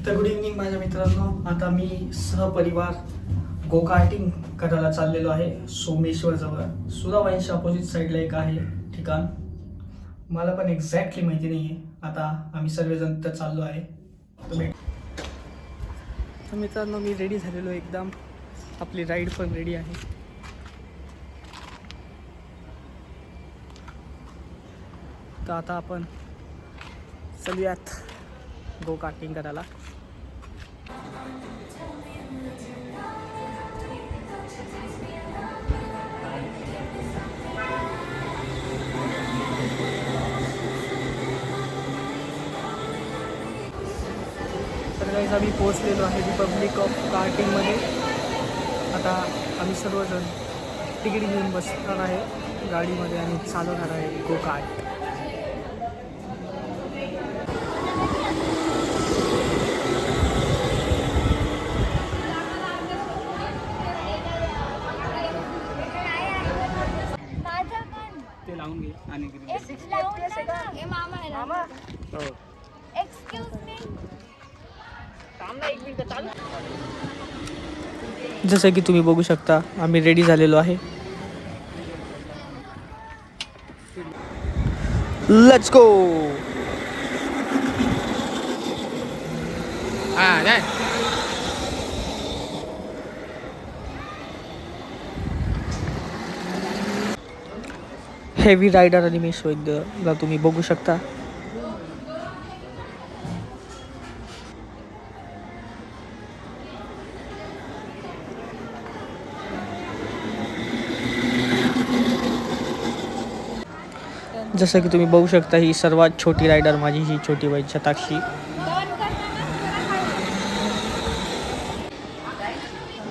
तर good evening माझ्या मित्रांनो. आता मी सहपरिवार गोकार्टिंग करायला चाललेलो आहे सोमेश्वर जवळ. सुरावाईंच्या अपोजिट साईडला एक आहे ठिकाण. मला पण एक्झॅक्टली माहिती नाही आहे. आता आम्ही सर्वजण तर चाललो आहे. तर मित्रांनो मी रेडी झालेलो एकदम. आपली राईड पण रेडी आहे. तर आता आपण चलूयात गो कार्टिंग करायला. तर गाईज आम्ही पोहोचलेलो आहे रिपब्लिक ऑफ कार्टिंगमध्ये. आता आम्ही सर्वजण तिकीट घेऊन बसणार आहे गाडीमध्ये आणि चालवणार आहे गो कार्ट. ते लावून घे आणि जसं की तुम्ही बघू शकता आम्ही रेडी झालेलो आहे. Let's go. Heavy rider Animesh वैद्यला तुम्ही बघू शकता. जसं की तुम्ही बघू शकता ही सर्वात छोटी रायडर माझी ही छोटी बाई शताक्षी.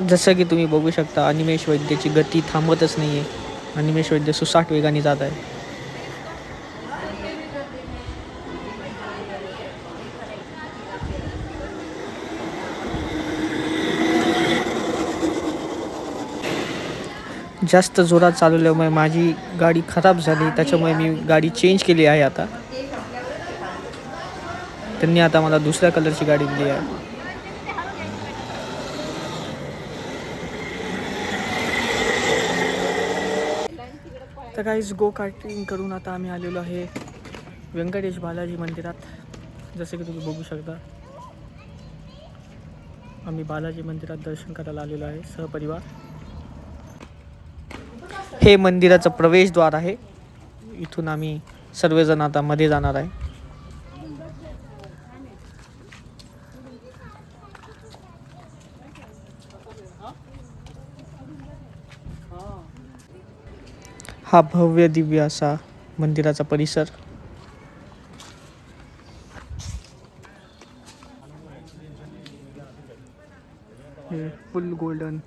जसं की तुम्ही बघू शकता अनिमेश वैद्यची गती थांबतच नाही आहे. अनिमेश वैद्य सुसाट वेगाने जात आहे. जास्त जोरात चालवल्यामुळे माझी गाडी खराब झाली. त्याच्यामुळे मी गाडी चेंज केली आहे. आता त्यांनी आता मला दुसऱ्या कलरची गाडी दिली आहे. तर गाईज गो कार्टिंग करून आता आम्ही आलेलो आहे व्यंकटेश बालाजी मंदिरात. जसे की तुम्ही बघू शकता आम्ही बालाजी मंदिरात दर्शन करायला आलेलो आहे सहपरिवार. हे मंदिराचं प्रवेशद्वार आहे. इथून आम्ही सर्वजण आता मध्ये जाणार आहे. हा भव्य दिव्य असा मंदिराचा परिसर. फुल गोल्डन.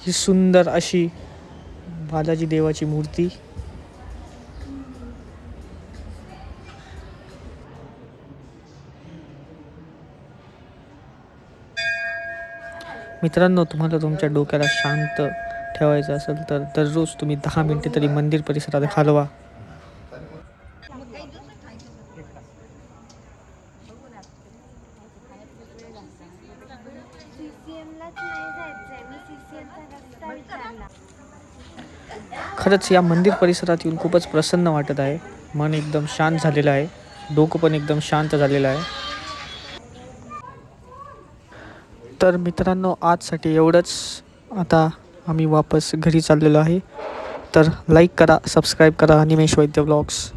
ही सुंदर अशी बालाजी देवाची मूर्ती. मित्रांनो तुम्हाला तुमच्या डोक्याला शांत ठेवायचं असेल तर दररोज तुम्ही 10 मिनिटे तरी मंदिर परिसरात घालवा. खरंच या मंदिर परिसरात येऊन खूपच प्रसन्न वाटत आहे. मन एकदम शांत झालेलं आहे. डोकं पण एकदम शांत झालेलं आहे. तर मित्रांनो आजसाठी एवढंच. आता आम्ही वापस घरी चाललेलो आहे. तर लाईक करा, सबस्क्राईब करा अनिमेश वैद्य व्लॉग्स.